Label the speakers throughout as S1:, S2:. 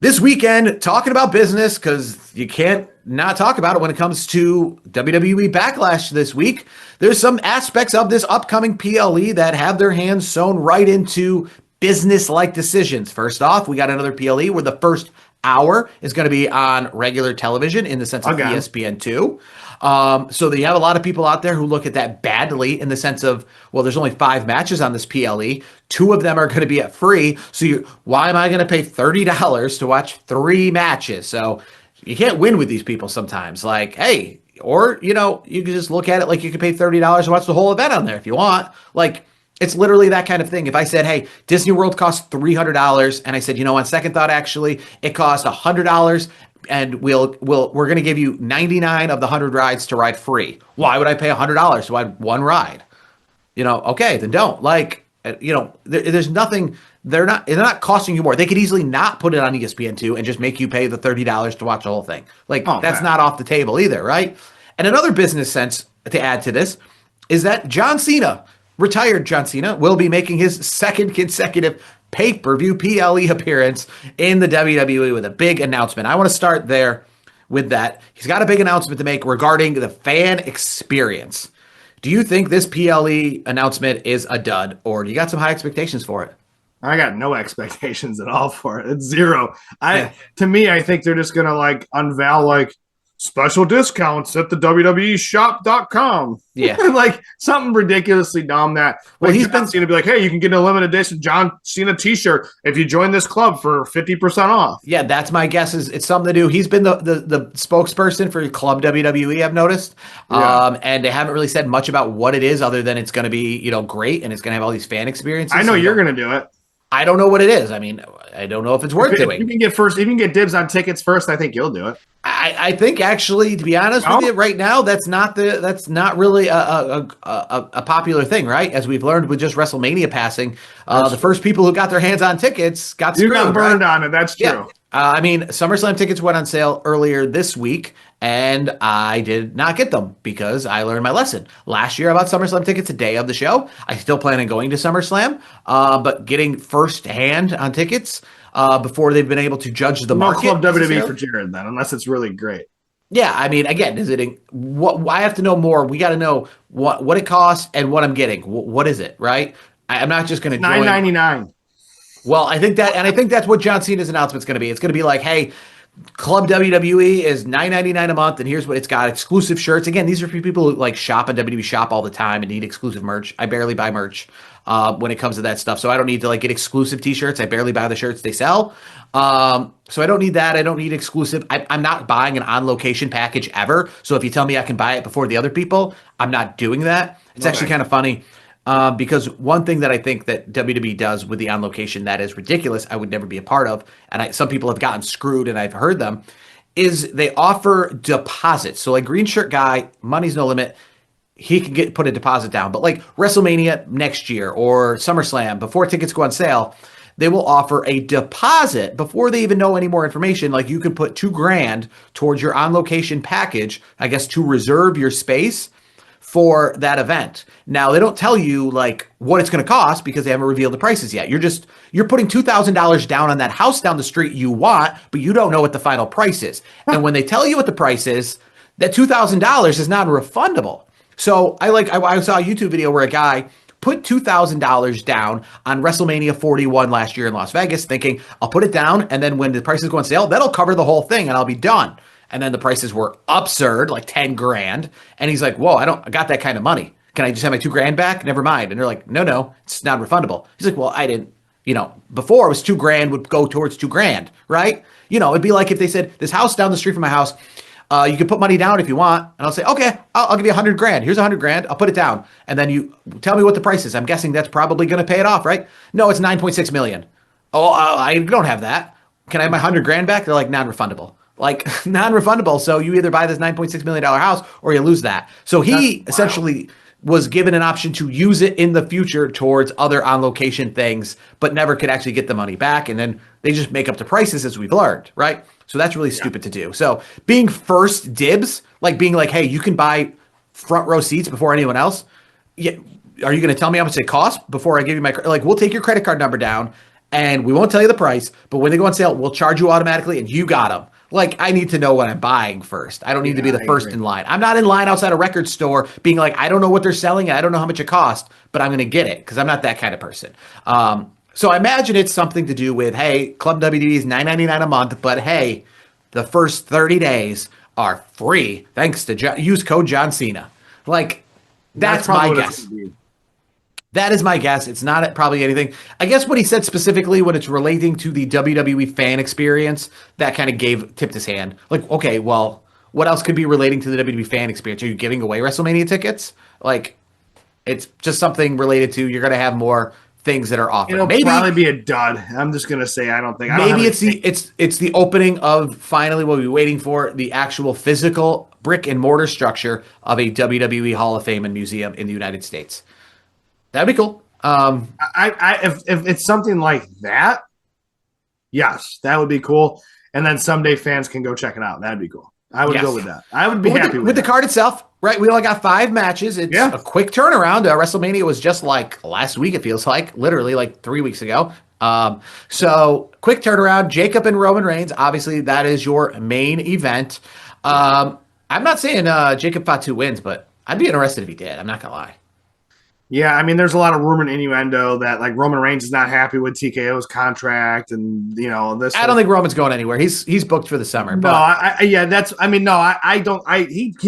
S1: This weekend, talking about business because you can't not talk about it when it comes to WWE Backlash this week. There's some aspects of this upcoming PLE that have their hands sewn right into business-like decisions. First off, we got another PLE where the first hour is going to be on regular television in the sense of ESPN2. So you have a lot of people out there who look at that badly in the sense of, well, there's only 5 matches on this PLE. 2 of them are going to be at free. So why am I going to pay $30 to watch 3 matches? So you can't win with these people sometimes. Like, hey, or, you can just look at it like you could pay $30 to watch the whole event on there if you want. Like, it's literally that kind of thing. If I said, hey, Disney World costs $300, and I said, on second thought, actually, it costs $100, and we're going to give you 99 of the 100 rides to ride free. Why would I pay $100 to ride one ride? Okay, then don't. Like, there's nothing. They're not costing you more. They could easily not put it on ESPN2 and just make you pay the $30 to watch the whole thing. Like, that's not off the table either, right? And another business sense to add to this is that John Cena, retired John Cena, will be making his second consecutive pay-per-view PLE appearance in the WWE with a big announcement. I want to start there with that. He's got a big announcement to make regarding the fan experience. Do you think this PLE announcement is a dud, or do you got some high expectations for it?
S2: I got no expectations at all for it. It's zero. To me, I think they're just gonna unveil special discounts at the WWE shop.com.
S1: Yeah.
S2: Like something ridiculously dumb that he's been going to be like, hey, you can get an limited edition John Cena t-shirt if you join this club for 50% off.
S1: Yeah, that's my guess. Is it's something to do. He's been the spokesperson for Club WWE, I've noticed. Yeah. And they haven't really said much about what it is other than it's going to be, great and it's going to have all these fan experiences.
S2: I know you're going to do it.
S1: I don't know what it is. I mean, I don't know if it's worth doing.
S2: You can get first. If you can get dibs on tickets first, I think you'll do it.
S1: I think actually, to be honest with you, right now that's not really a popular thing, right? As we've learned with just WrestleMania passing, the first people who got their hands on tickets got screwed.
S2: You got burned on it. That's true.
S1: Yeah. SummerSlam tickets went on sale earlier this week, and I did not get them because I learned my lesson. Last year, I bought SummerSlam tickets a day of the show. I still plan on going to SummerSlam, but getting first hand on tickets before they've been able to judge the market.
S2: Club WWE for Jared then, unless it's really great.
S1: Yeah, I mean, again, I have to know more. We got to know what it costs and what I'm getting. What is it, right? I'm not just going to join.
S2: $9.99.
S1: Well, I think that's what John Cena's announcement is going to be. It's going to be like, hey, Club WWE is $9.99 a month, and here's what it's got: exclusive shirts. Again, these are for people who shop on WWE Shop all the time and need exclusive merch. I barely buy merch when it comes to that stuff, so I don't need to get exclusive T-shirts. I barely buy the shirts they sell, so I don't need that. I don't need exclusive. I'm not buying an on-location package ever. So if you tell me I can buy it before the other people, I'm not doing that. It's actually kind of funny. Because one thing that I think that WWE does with the on location that is ridiculous, I would never be a part of, and some people have gotten screwed, and I've heard them, is they offer deposits. So green shirt guy, money's no limit. He can put a deposit down, but WrestleMania next year or SummerSlam, before tickets go on sale, they will offer a deposit before they even know any more information. You can put $2,000 towards your on location package, I guess, to reserve your space for that event. Now, they don't tell you what it's going to cost because they haven't revealed the prices yet. You're putting $2,000 down on that house down the street you want, but you don't know what the final price is. And when they tell you what the price is, that $2,000 is non-refundable. So I saw a YouTube video where a guy put $2,000 down on WrestleMania 41 last year in Las Vegas, thinking, I'll put it down, and then when the prices go on sale, that'll cover the whole thing, and I'll be done. And then the prices were absurd, $10,000. And he's like, whoa, I got that kind of money. Can I just have my $2,000 back? Never mind. And they're like, no, it's not refundable. He's like, well, I didn't, before it was $2,000 would go towards $2,000, right? It'd be like if they said, this house down the street from my house, you can put money down if you want. And I'll say, okay, I'll give you $100,000. Here's $100,000. I'll put it down. And then you tell me what the price is. I'm guessing that's probably going to pay it off, right? No, it's $9.6 million. Oh, I don't have that. Can I have my $100,000 back? They're like, non-refundable. Non-refundable. So you either buy this $9.6 million house or you lose that. So he essentially was given an option to use it in the future towards other on-location things, but never could actually get the money back. And then they just make up the prices, as we've learned, right? So that's really stupid to do. So being first dibs, being hey, you can buy front row seats before anyone else. Yeah, are you going to tell me how much they cost before I give you my, we'll take your credit card number down and we won't tell you the price, but when they go on sale, we'll charge you automatically and you got them. Like, I need to know what I'm buying first. I don't need to be the first in line. I'm not in line outside a record store being like, I don't know what they're selling. And I don't know how much it costs, but I'm going to get it because I'm not that kind of person. So I imagine it's something to do with, hey, Club WWE is $9.99 a month, but hey, the first 30 days are free thanks to use code John Cena. Like, that's my guess. That is my guess. It's not probably anything. I guess what he said specifically when it's relating to the WWE fan experience, that kind of tipped his hand. Like, okay, well, what else could be relating to the WWE fan experience? Are you giving away WrestleMania tickets? Like, it's just something related to you're going to have more things that are offered.
S2: It'll probably be a dud. I'm just going to say I don't think.
S1: Maybe it's the opening of finally what we'll be waiting for, the actual physical brick and mortar structure of a WWE Hall of Fame and museum in the United States. That'd be cool.
S2: If it's something like that, yes, that would be cool. And then someday fans can go check it out. That'd be cool. I would go with that. I would be happy with
S1: the card itself. Right, we only got 5 matches. It's a quick turnaround. WrestleMania was just like last week. It feels like literally like 3 weeks ago. So quick turnaround. Jacob and Roman Reigns. Obviously, that is your main event. I'm not saying Jacob Fatu wins, but I'd be interested if he did. I'm not gonna lie.
S2: Yeah, I mean, there's a lot of rumor and innuendo that like Roman Reigns is not happy with TKO's contract, and this.
S1: I don't think Roman's going anywhere. He's booked for the summer.
S2: No, he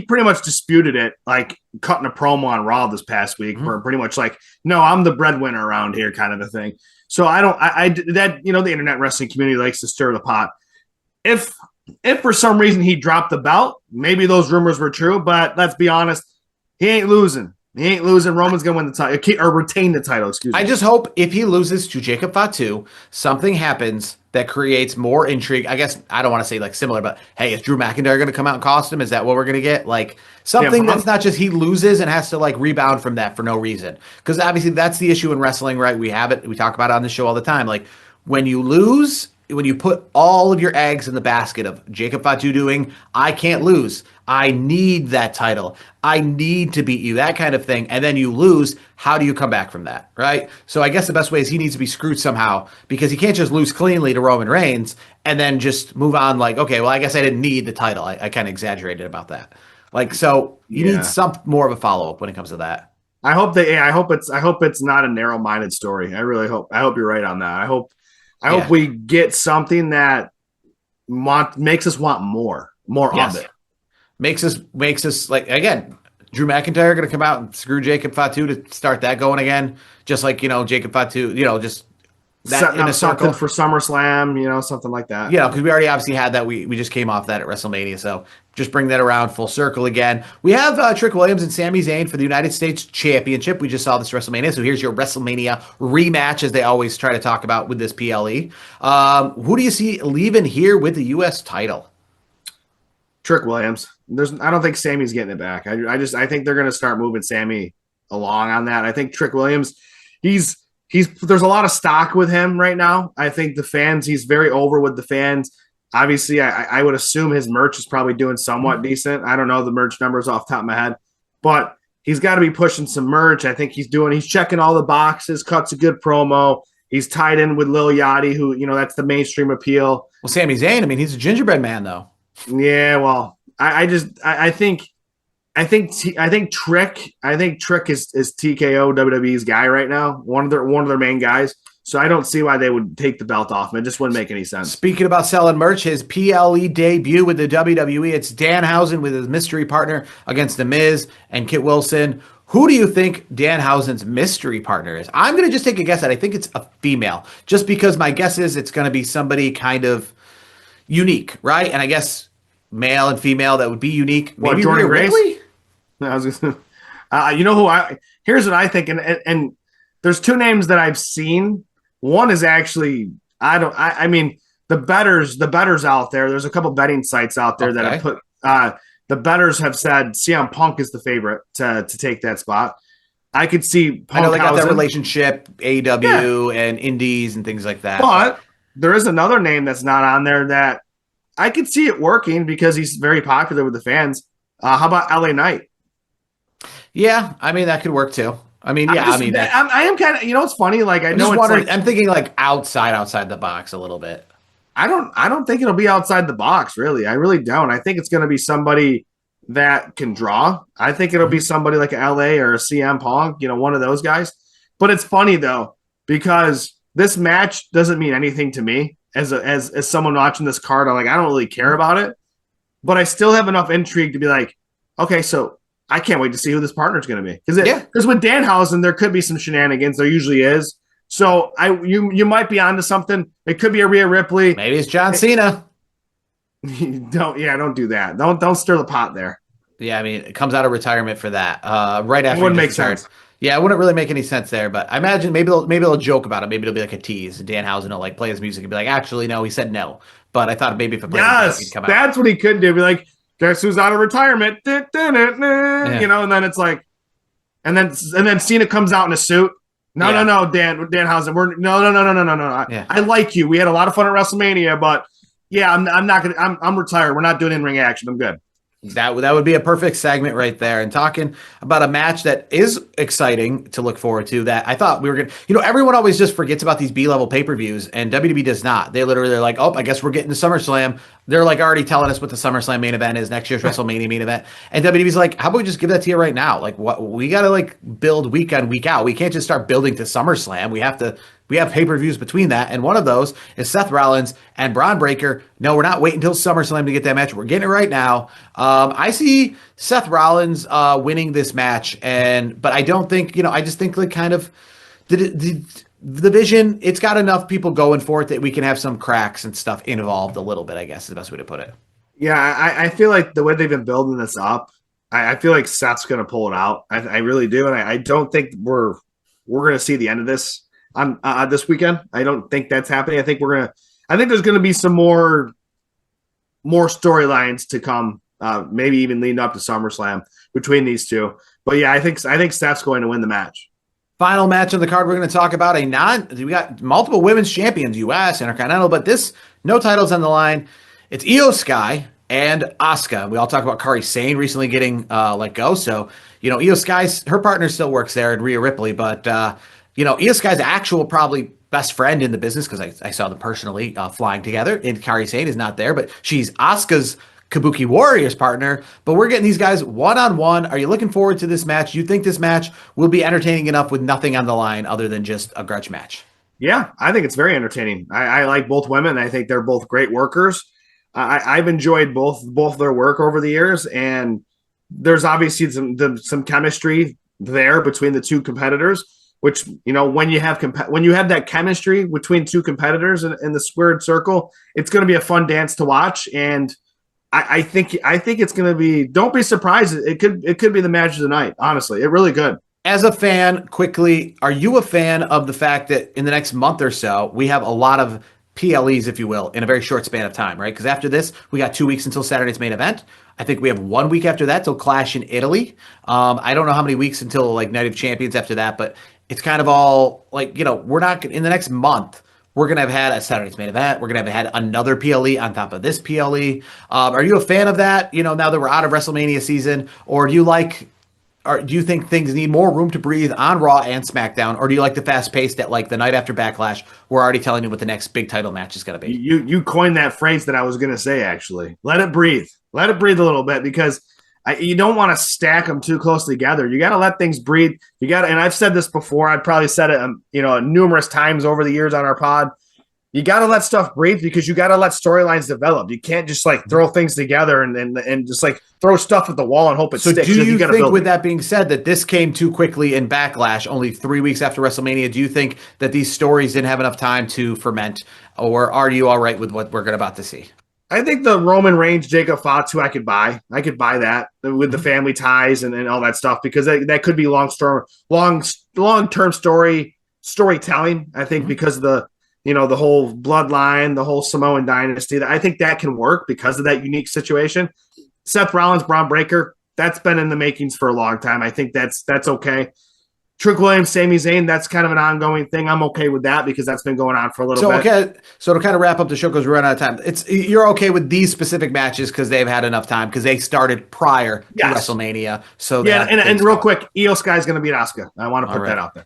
S2: pretty much disputed it, like cutting a promo on Raw this past week, where pretty much like, no, I'm the breadwinner around here, kind of a thing. So the internet wrestling community likes to stir the pot. If for some reason he dropped the belt, maybe those rumors were true, but let's be honest, he ain't losing. Roman's going to win the title or retain the title. Excuse me.
S1: I just hope if he loses to Jacob Fatu, something happens that creates more intrigue. I guess I don't want to say like similar, but hey, is Drew McIntyre going to come out and cost him? Is that what we're going to get? Like something that's not just he loses and has to like rebound from that for no reason. Because obviously that's the issue in wrestling, right? We have it. We talk about it on the show all the time. Like when you lose, when you put all of your eggs in the basket of Jacob Fatu doing, I can't lose. I need that title. I need to beat you, that kind of thing. And then you lose. How do you come back from that, right? So I guess the best way is he needs to be screwed somehow because he can't just lose cleanly to Roman Reigns and then just move on like, okay, well, I guess I didn't need the title. I kind of exaggerated about that. Like, so you need some more of a follow-up when it comes to that.
S2: I hope it's not a narrow-minded story. I really hope. I hope you're right on that. I hope we get something that makes us want more of it.
S1: Makes us like, again, Drew McIntyre going to come out and screw Jacob Fatu to start that going again, just like Jacob Fatu, just that
S2: setting
S1: in a circle
S2: for SummerSlam, something like that.
S1: Yeah, because we already obviously had that. We just came off that at WrestleMania, so just bring that around full circle again. We have Trick Williams and Sami Zayn for the United States Championship. We just saw this WrestleMania, so here's your WrestleMania rematch, as they always try to talk about with this PLE. Who do you see leaving here with the U.S. title?
S2: Trick Williams. I don't think Sammy's getting it back. I think they're going to start moving Sammy along on that. I think Trick Williams, there's a lot of stock with him right now. I think the fans, he's very over with the fans. Obviously, I would assume his merch is probably doing somewhat decent. I don't know the merch numbers off the top of my head, but he's got to be pushing some merch. I think he's checking all the boxes, cuts a good promo. He's tied in with Lil Yachty, who, that's the mainstream appeal.
S1: Well, Sami Zayn, I mean, he's a gingerbread man, though.
S2: Yeah, well, I think Trick is TKO WWE's guy right now. One of their main guys. So I don't see why they would take the belt off him. It just wouldn't make any sense.
S1: Speaking about selling merch, his PLE debut with the WWE, it's Danhausen with his mystery partner against The Miz and Kit Wilson. Who do you think Danhausen's mystery partner is? I'm going to just take a guess at. I think it's a female, just because my guess is it's going to be somebody kind of unique, right? And I guess male and female that would be unique. Maybe
S2: Jordan Grace? No, I was gonna, here's what I think, and there's 2 names that I've seen. One is actually I mean the bettors out there. There's a couple betting sites out there that have put the bettors have said CM Punk is the favorite to take that spot. I could see Punk.
S1: I know they got that relationship, AEW and Indies and things like that.
S2: But there is another name that's not on there that I could see it working because he's very popular with the fans. How about LA Knight?
S1: Yeah, I mean, that could work too. I mean, yeah, I mean,
S2: I am kind of, you know, it's funny. Like I
S1: I'm
S2: know
S1: just
S2: it's
S1: wondering.
S2: like
S1: I'm thinking like outside the box a little bit.
S2: I don't think it'll be outside the box. Really, I really don't. I think it's going to be somebody that can draw. I think it'll be somebody like LA or a CM Punk, you know, one of those guys. But it's funny though because this match doesn't mean anything to me as someone watching this card. I'm like, I don't really care about it, but I still have enough intrigue to be like, okay, so I can't wait to see who this partner is going to be because with Danhausen there could be some shenanigans. There usually is. So you might be onto something. It could be a Rhea Ripley.
S1: Maybe it's John Cena.
S2: Don't do that. Don't stir the pot there.
S1: Yeah, I mean, it comes out of retirement for that. Right after
S2: it wouldn't make sense.
S1: Yeah, it wouldn't really make any sense there, but I imagine maybe they'll joke about it. Maybe it'll be like a tease. Danhausen will like play his music and be like, actually, no, he said no. But I thought maybe if it
S2: played he'd come out. That's what he could do. Be like, guess who's out of retirement? Yeah. You know, and then it's like, and then Cena comes out in a suit. No, Danhausen. No. Yeah. I like you. We had a lot of fun at WrestleMania, but yeah, I'm not gonna. I'm retired. We're not doing in-ring action. I'm good.
S1: That would be a perfect segment right there. And talking about a match that is exciting to look forward to, that I thought we were going to, you know, everyone always just forgets about these B-level pay-per-views, and WWE does not. They're like, oh, I guess we're getting to SummerSlam. They're like already telling us what the SummerSlam main event is, next year's WrestleMania main event. And WWE's like, how about we just give that to you right now? Like, what we got to like build week on, week out. We can't just start building to SummerSlam. We have pay-per-views between that, and one of those is Seth Rollins and Braun Breaker. No, we're not waiting until SummerSlam to get that match. We're getting it right now. I see Seth Rollins winning this match, but I don't think, you know, I just think like kind of the division, it's got enough people going for it that we can have some cracks and stuff involved a little bit, I guess is the best way to put it.
S2: Yeah, I feel like the way they've been building this up, I feel like Seth's going to pull it out. I really do, and I don't think we're going to see the end of this on this weekend. I don't think that's happening. I think there's going to be some more storylines to come, maybe even leading up to SummerSlam between these two. But yeah, I think Steph's going to win the match.
S1: Final match on the card, we're going to talk about we got multiple women's champions, U.S. Intercontinental, but no titles on the line. It's Io Sky and Asuka. We all talk about Kairi Sane recently getting let go. So, you know, Io Sky's, her partner still works there at Rhea Ripley, but you know, Io Sky's actual probably best friend in the business, because I saw them personally flying together. And Kairi Sane is not there, but she's Asuka's Kabuki Warriors partner. But we're getting these guys one-on-one. Are you looking forward to this match? Do you think this match will be entertaining enough with nothing on the line other than just a grudge match?
S2: Yeah, I think it's very entertaining. I like both women. I think they're both great workers. I've enjoyed both their work over the years, and there's obviously some chemistry there between the two competitors. Which, you know, when you have that chemistry between two competitors in the squared circle, it's going to be a fun dance to watch. And I think it's going to be. Don't be surprised. It could be the match of the night. Honestly, it really could.
S1: As a fan, quickly, are you a fan of the fact that in the next month or so we have a lot of PLEs, if you will, in a very short span of time, right? Because after this, we got 2 weeks until Saturday's main event. I think we have 1 week after that till Clash in Italy. I don't know how many weeks until like Night of Champions after that, but it's kind of all like, you know, we're not in the next month. We're going to have had a Saturday's main event. We're going to have had another PLE on top of this PLE. Are you a fan of that, you know, now that we're out of WrestleMania season? Or do you think things need more room to breathe on Raw and SmackDown? Or do you like the fast pace that, like, the night after Backlash, we're already telling you what the next big title match is going to be?
S2: You coined that phrase that I was going to say, actually. Let it breathe. Let it breathe a little bit, because you don't want to stack them too close together. You got to let things breathe. You got to, and I've said this before. I've probably said it, numerous times over the years on our pod. You got to let stuff breathe, because you got to let storylines develop. You can't just like throw things together and just like throw stuff at the wall and hope it sticks.
S1: Do you think, with that being said, that this came too quickly in Backlash, only 3 weeks after WrestleMania? Do you think that these stories didn't have enough time to ferment, or are you all right with what we're about to see?
S2: I think the Roman Reigns, Jacob Fatu, I could buy that with the family ties and all that stuff, because that could be long-term storytelling. I think because of the whole bloodline, the whole Samoan dynasty, I think that can work because of that unique situation. Seth Rollins, Braun Breaker, that's been in the makings for a long time. I think that's okay. Trick Williams, Sami Zayn, that's kind of an ongoing thing. I'm okay with that because that's been going on for a little bit.
S1: Okay, so to kind of wrap up the show because we're running out of time, you're okay with these specific matches because they've had enough time because they started prior to WrestleMania. So
S2: and real quick, Io Sky is going to beat Asuka. I want to put that out there.